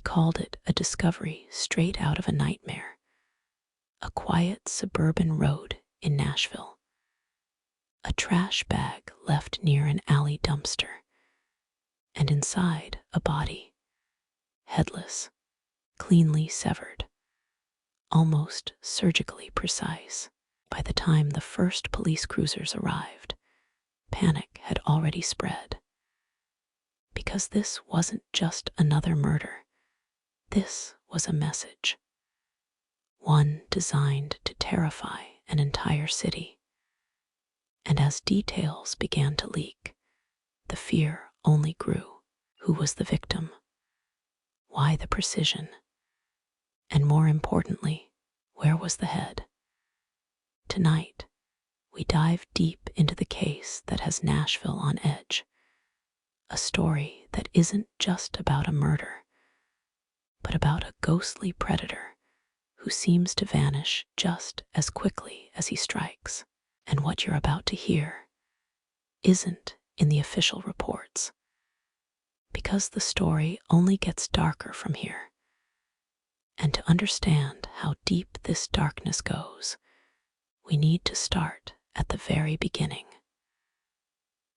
called it a discovery straight out of a nightmare. A quiet suburban road in Nashville. A trash bag left near an alley dumpster. And inside, a body. Headless, cleanly severed, almost surgically precise. By the time the first police cruisers arrived, panic had already spread. Because this wasn't just another murder. This was a message. One designed to terrify an entire city. And as details began to leak, the fear only grew. Who was the victim? Why the precision? And more importantly, where was the head? Tonight, we dive deep into the case that has Nashville on edge. A story that isn't just about a murder, but about a ghostly predator who seems to vanish just as quickly as he strikes. And what you're about to hear isn't in the official reports, because the story only gets darker from here. And to understand how deep this darkness goes, we need to start at the very beginning.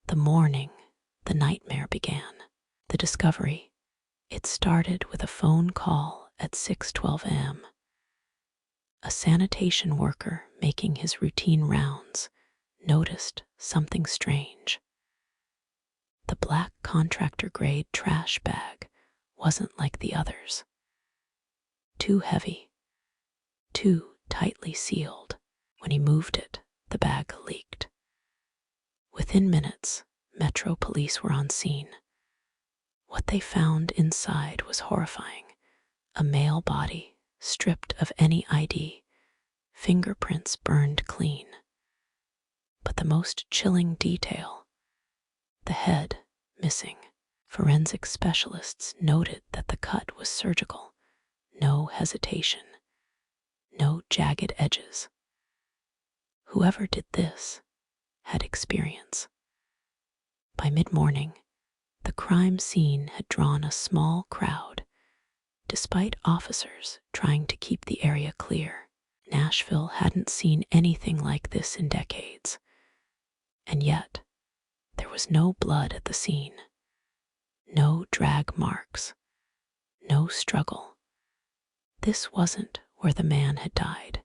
The morning the nightmare began. The discovery, it started with a phone call at 6:12 a.m. A sanitation worker making his routine rounds noticed something strange. The black contractor-grade trash bag wasn't like the others. Too heavy, too tightly sealed. When he moved it, the bag leaked. Within minutes, Metro police were on scene. What they found inside was horrifying. A male body, stripped of any ID, fingerprints burned clean. But the most chilling detail, the head missing. Forensic specialists noted that the cut was surgical. No hesitation, no jagged edges. Whoever did this had experience. By mid-morning, the crime scene had drawn a small crowd, despite officers trying to keep the area clear. Nashville hadn't seen anything like this in decades. And yet, there was no blood at the scene. No drag marks. No struggle. This wasn't where the man had died.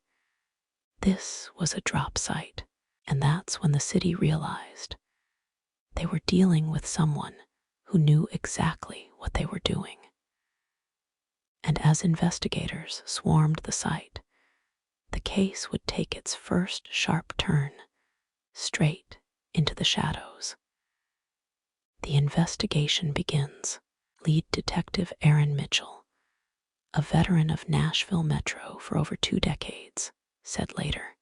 This was a drop site, and that's when the city realized they were dealing with someone who knew exactly what they were doing. And as investigators swarmed the site, the case would take its first sharp turn, straight into the shadows. The investigation begins. Lead detective Aaron Mitchell, a veteran of Nashville Metro for over 2 decades, said later,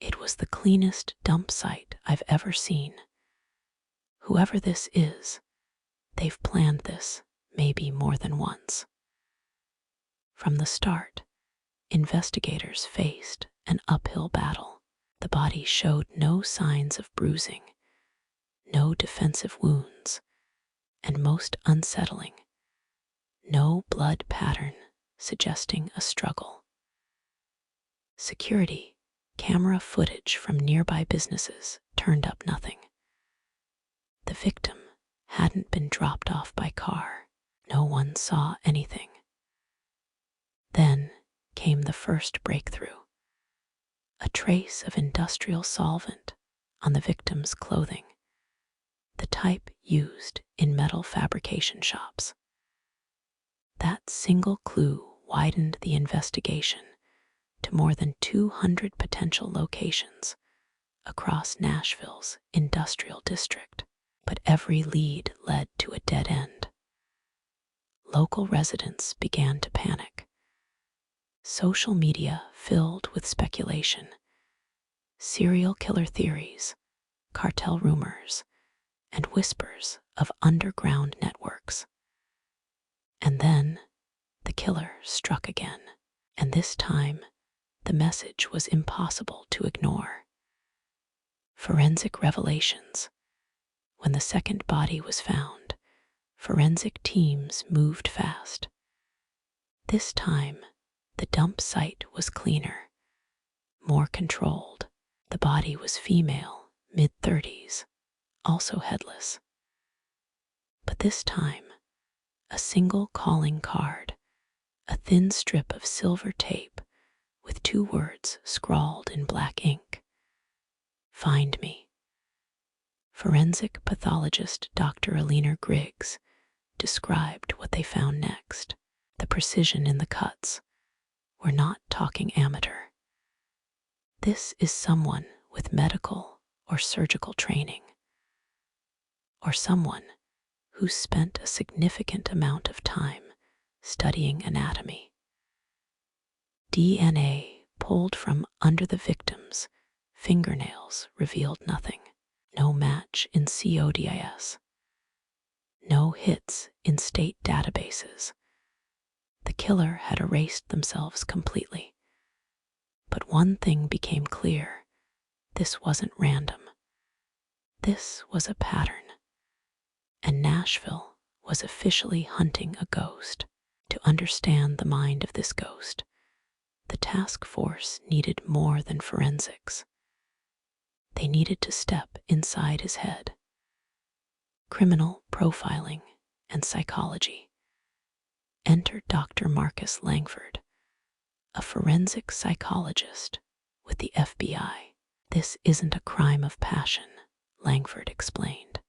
"It was the cleanest dump site I've ever seen. Whoever this is, they've planned this maybe more than once." From the start, investigators faced an uphill battle. The body showed no signs of bruising, no defensive wounds, and most unsettling, no blood pattern suggesting a struggle. Security, camera footage from nearby businesses turned up nothing. The victim hadn't been dropped off by car. No one saw anything. Then came the first breakthrough. A trace of industrial solvent on the victim's clothing, the type used in metal fabrication shops. That single clue widened the investigation to more than 200 potential locations across Nashville's industrial district. But every lead led to a dead end. Local residents began to panic. Social media filled with speculation, serial killer theories, cartel rumors, and whispers of underground networks. And then the killer struck again, and this time the message was impossible to ignore. Forensic revelations. When the second body was found, Forensic teams moved fast. This time, the dump site was cleaner, more controlled. The body was female, mid-30s, also headless. But this time, a single calling card, a thin strip of silver tape with 2 words scrawled in black ink. Find me. Forensic pathologist Dr. Alina Griggs described what they found next. The precision in the cuts. We're not talking amateur. This is someone with medical or surgical training, or someone who spent a significant amount of time studying anatomy. DNA pulled from under the victim's fingernails revealed nothing. No match in CODIS. No hits in state databases. The killer had erased themselves completely. But one thing became clear. This wasn't random. This was a pattern. And Nashville was officially hunting a ghost. To understand the mind of this ghost, the task force needed more than forensics. They needed to step inside his head. Criminal profiling and psychology. Enter Dr. Marcus Langford, a forensic psychologist with the FBI. This isn't a crime of passion, Langford explained.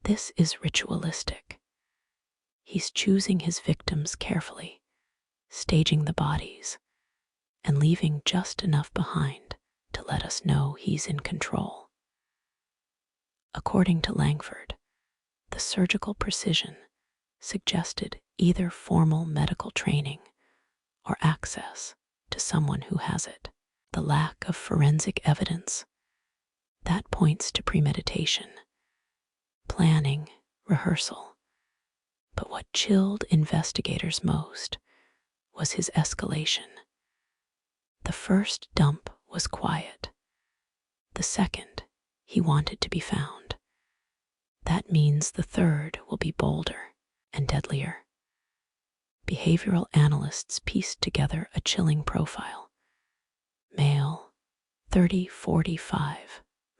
This is ritualistic. He's choosing his victims carefully, staging the bodies, and leaving just enough behind to let us know he's in control. According to Langford, the surgical precision suggested either formal medical training or access to someone who has it. The lack of forensic evidence, that points to premeditation, planning, rehearsal. But what chilled investigators most was his escalation. The first dump was quiet. The second, he wanted to be found. That means the third will be bolder and deadlier. Behavioral analysts pieced together a chilling profile. Male, 30-45,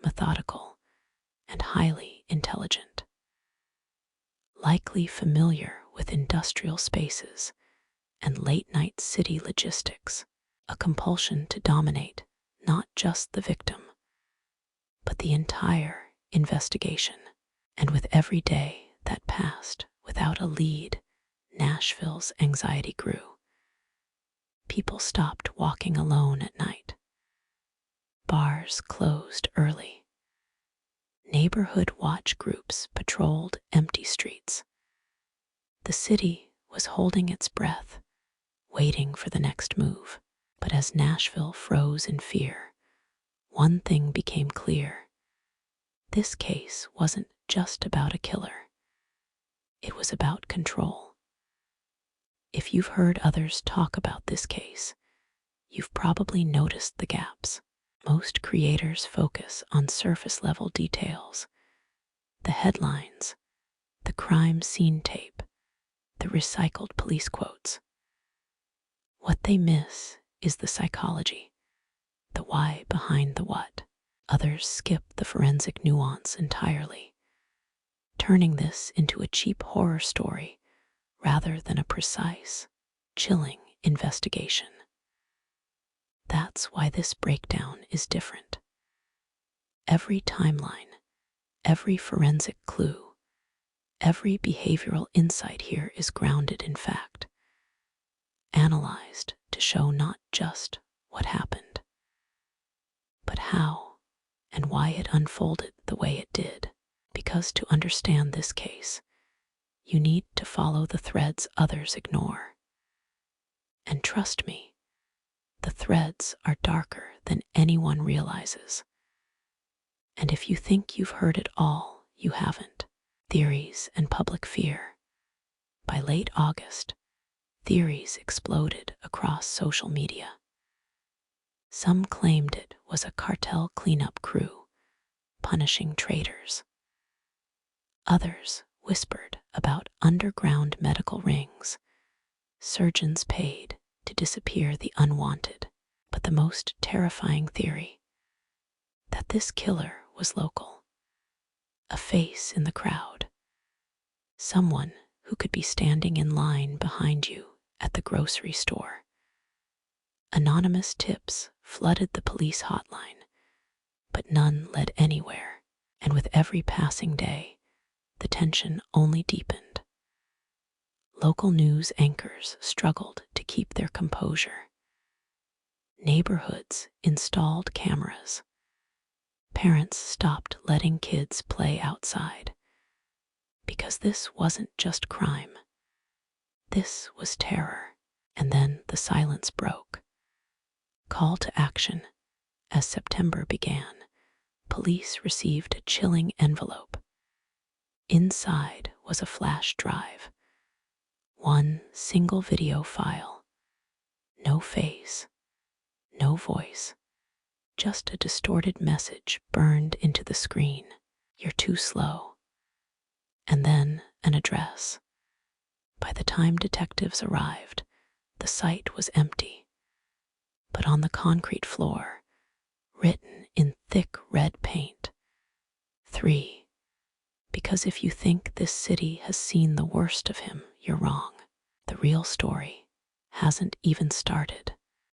methodical, and highly intelligent. Likely familiar with industrial spaces and late-night city logistics, a compulsion to dominate not just the victim, but the entire investigation. And with every day that passed without a lead, Nashville's anxiety grew. People stopped walking alone at night. Bars closed early. Neighborhood watch groups patrolled empty streets. The city was holding its breath, waiting for the next move. But as Nashville froze in fear, one thing became clear. This case wasn't just about a killer. It was about control. If you've heard others talk about this case, you've probably noticed the gaps. Most creators focus on surface-level details, the headlines, the crime scene tape, the recycled police quotes. What they miss is the psychology, the why behind the what. Others skip the forensic nuance entirely, turning this into a cheap horror story rather than a precise, chilling investigation. That's why this breakdown is different. Every timeline, every forensic clue, every behavioral insight here is grounded in fact, analyzed to show not just what happened, but how and why it unfolded the way it did. Because to understand this case, you need to follow the threads others ignore. And trust me, the threads are darker than anyone realizes. And if you think you've heard it all, you haven't. Theories and public fear. By late August, theories exploded across social media. Some claimed it was a cartel cleanup crew, punishing traitors. Others whispered about underground medical rings, surgeons paid to disappear the unwanted. But the most terrifying theory, that this killer was local, a face in the crowd, someone who could be standing in line behind you at the grocery store. Anonymous tips flooded the police hotline, but none led anywhere, and with every passing day, the tension only deepened. Local news anchors struggled to keep their composure. Neighborhoods installed cameras. Parents stopped letting kids play outside, because this wasn't just crime. This was terror. And then the silence broke. Call to action. As September began, police received a chilling envelope. Inside was a flash drive. One single video file. No face, no voice, just a distorted message burned into the screen. You're too slow. And then an address. By the time detectives arrived, the site was empty. But on the concrete floor, written in thick red paint, 3. Because if you think this city has seen the worst of him, you're wrong. The real story hasn't even started.